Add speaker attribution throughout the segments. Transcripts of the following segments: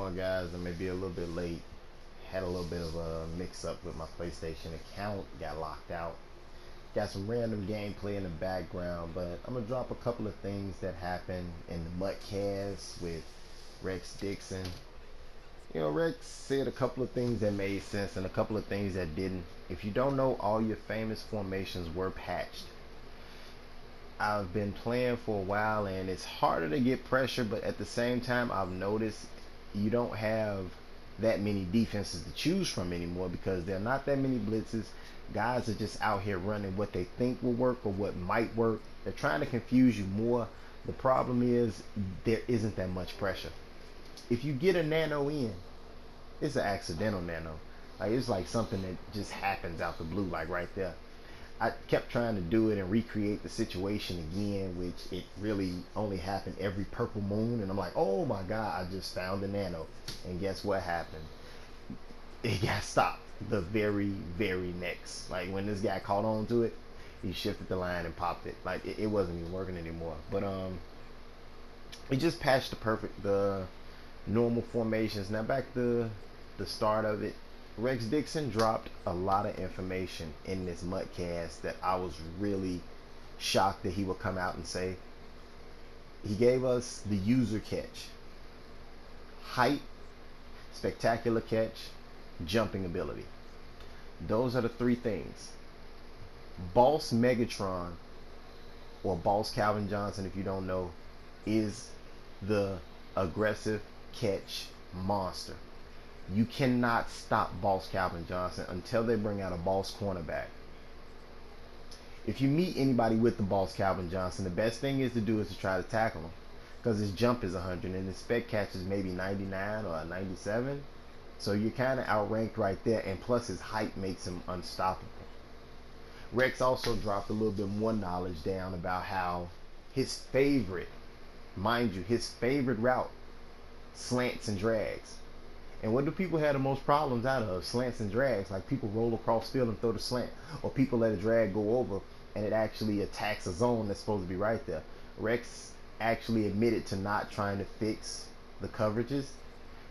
Speaker 1: y'all guys. I may be a little bit late. Had a little bit of a mix up with my PlayStation account. Got locked out. Got some random gameplay in the background, but I'm gonna drop a couple of things that happened in the Muttcast with Rex Dickson. You know, Rex said a couple of things that made sense and a couple of things that didn't. If you don't know, all your famous formations were patched. I've been playing for a while and it's harder to get pressure, but at the same time I've noticed you don't have that many defenses to choose from anymore because there are not that many blitzes. Guys are just out here running what they think will work or what might work. They're trying to confuse you more. The problem is there isn't that much pressure. If you get a nano in, it's an accidental nano. Like it's like something that just happens out the blue, like right there. I kept trying to do it and recreate the situation again, which it really only happened every purple moon. And I'm like, oh my God, I just found a nano. And guess what happened? It got stopped the very next. Like when this guy caught on to it, he shifted the line and popped it. Like it wasn't even working anymore. But it just patched the normal formations. Now back to the start of it. Rex Dickson dropped a lot of information in this Muttcast that I was really shocked that he would come out and say. He gave us the user catch, height, spectacular catch, jumping ability. Those are the three things. Boss Megatron, or Boss Calvin Johnson if you don't know, is the aggressive catch monster. You cannot stop Boss Calvin Johnson until they bring out a Boss cornerback. If you meet anybody with the Boss Calvin Johnson, the best thing is to do is to try to tackle him, because his jump is 100 and his spec catch is maybe 99 or 97. So you're kind of outranked right there, and plus his height makes him unstoppable. Rex also dropped a little bit more knowledge down about how his favorite, mind you, his favorite route, slants and drags. And what do people have the most problems out of? Slants and drags. Like people roll across field and throw the slant, or people let a drag go over and it actually attacks a zone that's supposed to be right there. Rex actually admitted to not trying to fix the coverages,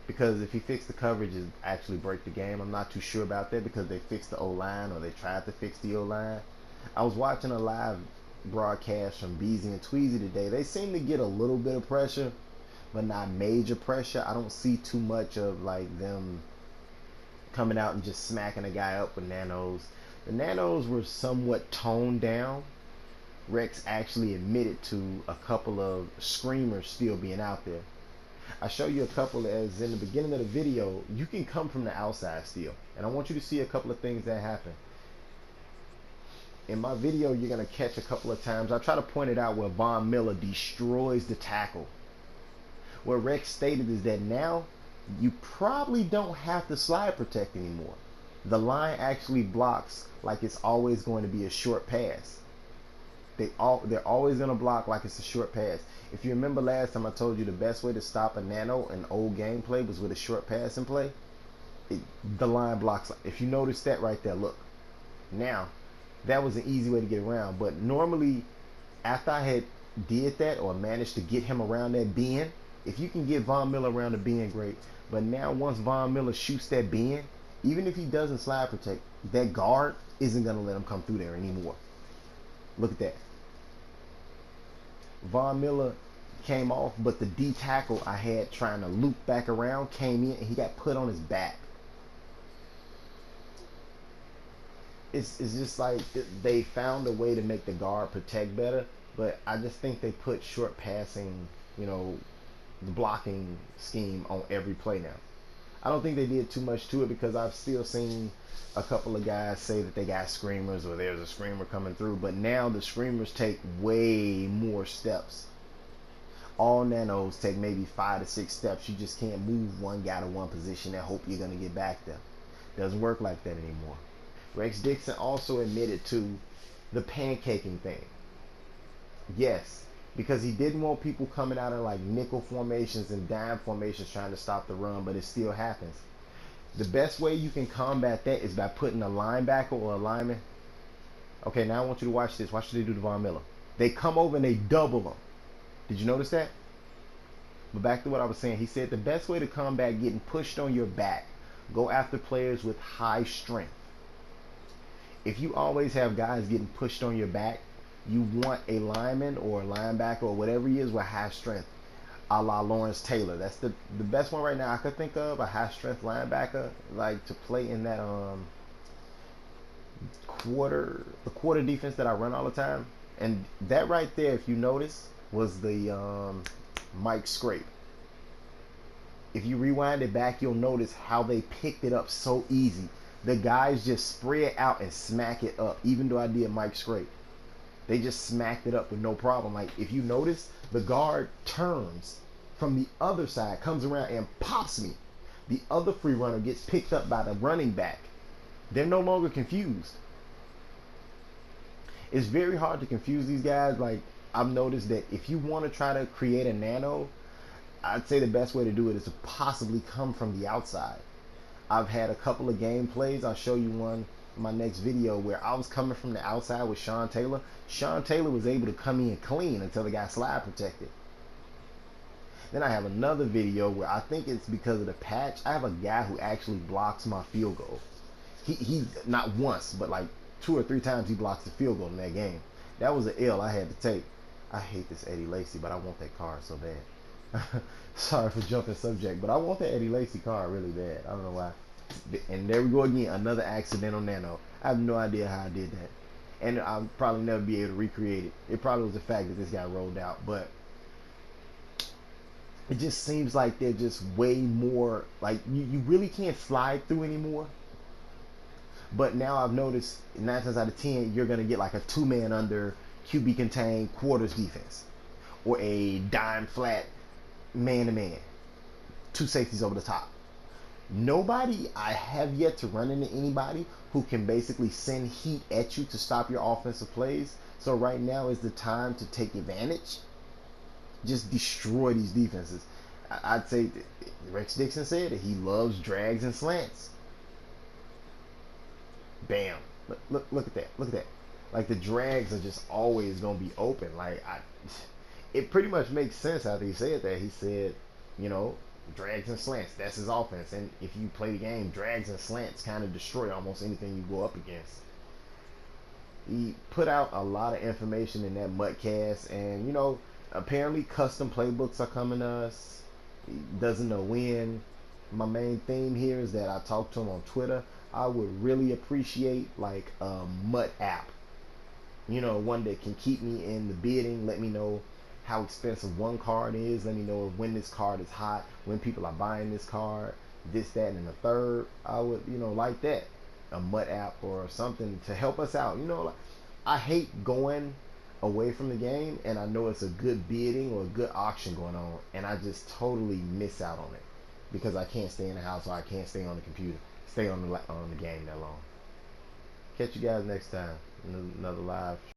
Speaker 1: because if he fixed the coverages, actually break the game. I'm not too sure about that because they fixed the O-line, or they tried to fix the O-line. I was watching a live broadcast from Beezy and Tweezy today. They seem to get a little bit of pressure, but not major pressure. I don't see too much of like them coming out and just smacking a guy up with nanos. The nanos were somewhat toned down. Rex actually admitted to a couple of screamers still being out there. I show you a couple as in the beginning of the video. You can come from the outside still, and I want you to see a couple of things that happen. In my video, you're going to catch a couple of times. I try to point it out where Von Miller destroys the tackle. What Rex stated is that now you probably don't have to slide protect anymore. The line actually blocks like it's always going to be a short pass. They're always going to block like it's a short pass. If you remember last time I told you the best way to stop a nano in old gameplay was with a short pass and play, the line blocks. If you notice that right there, look. Now, that was an easy way to get around, but normally after I had did that or managed to get him around that bend, if you can get Von Miller around the bend, great. But now once Von Miller shoots that bend, even if he doesn't slide protect, that guard isn't going to let him come through there anymore. Look at that. Von Miller came off, but the D tackle I had trying to loop back around came in and he got put on his back. It's just like they found a way to make the guard protect better, but I just think they put short passing, you know, the blocking scheme on every play now. I don't think they did too much to it because I've still seen a couple of guys say that they got screamers or there's a screamer coming through, but now the screamers take way more steps. All nanos take maybe 5 to 6 steps. You just can't move one guy to one position and hope you're going to get back there. Doesn't work like that anymore. Rex Dickson also admitted to the pancaking thing. Yes, because he didn't want people coming out in like nickel formations and dime formations trying to stop the run, but it still happens. The best way you can combat that is by putting a linebacker or a lineman. Okay, now I want you to watch this. Watch what they do to Von Miller. They come over and they double him. Did you notice that? But back to what I was saying, he said the best way to combat getting pushed on your back, go after players with high strength. If you always have guys getting pushed on your back, you want a lineman or a linebacker or whatever he is with high strength, a la Lawrence Taylor. That's the best one right now I could think of, a high strength linebacker, like to play in that the quarter defense that I run all the time. And that right there, if you notice, was the Mike Scrape. If you rewind it back, you'll notice how they picked it up so easy. The guys just spread out and smack it up. Even though I did Mike Scrape, they just smacked it up with no problem. Like if you notice, the guard turns from the other side, comes around and pops me. The other free runner gets picked up by the running back. They're no longer confused. It's very hard to confuse these guys. Like I've noticed that if you want to try to create a nano, I'd say the best way to do it is to possibly come from the outside. I've had a couple of gameplays. I'll show you one in my next video where I was coming from the outside with Sean Taylor. Sean Taylor was able to come in clean until the guy slide protected. Then I have another video where I think it's because of the patch. I have a guy who actually blocks my field goal. He not once, but like 2 or 3 times he blocks the field goal in that game. That was an L I had to take. I hate this Eddie Lacy, but I want that car so bad. Sorry for jumping subject, but I want that Eddie Lacy car really bad. I don't know why. And there we go again, another accidental nano. I have no idea how I did that. And I'll probably never be able to recreate it. It probably was the fact that this guy rolled out, but it just seems like they're just way more, like you really can't slide through anymore. But now I've noticed 9 times out of 10, you're going to get like a 2-man under QB contained quarters defense, or a dime flat man-to-man, 2 safeties over the top. Nobody, I have yet to run into anybody who can basically send heat at you to stop your offensive plays. So right now is the time to take advantage. Just destroy these defenses. I'd say Rex Dickson said that he loves drags and slants. Bam. Look at that. Look at that. Like the drags are just always going to be open. Like it pretty much makes sense after he said that. He said, you know, drags and slants, that's his offense. And if you play the game, drags and slants kind of destroy almost anything you go up against. He put out a lot of information in that Mudcast, and you know, apparently custom playbooks are coming to us. He doesn't know when. My main theme here is that I talked to him on Twitter. I would really appreciate like a MUT app, you know, one that can keep me in the bidding, let me know how expensive one card is, let me know when this card is hot, when people are buying this card, this, that, and the third. I would, you know, like that, a MUT app or something to help us out. You know, like, I hate going away from the game and I know it's a good bidding or a good auction going on, and I just totally miss out on it because I can't stay in the house or I can't stay on the computer, stay on the game that long. Catch you guys next time, another live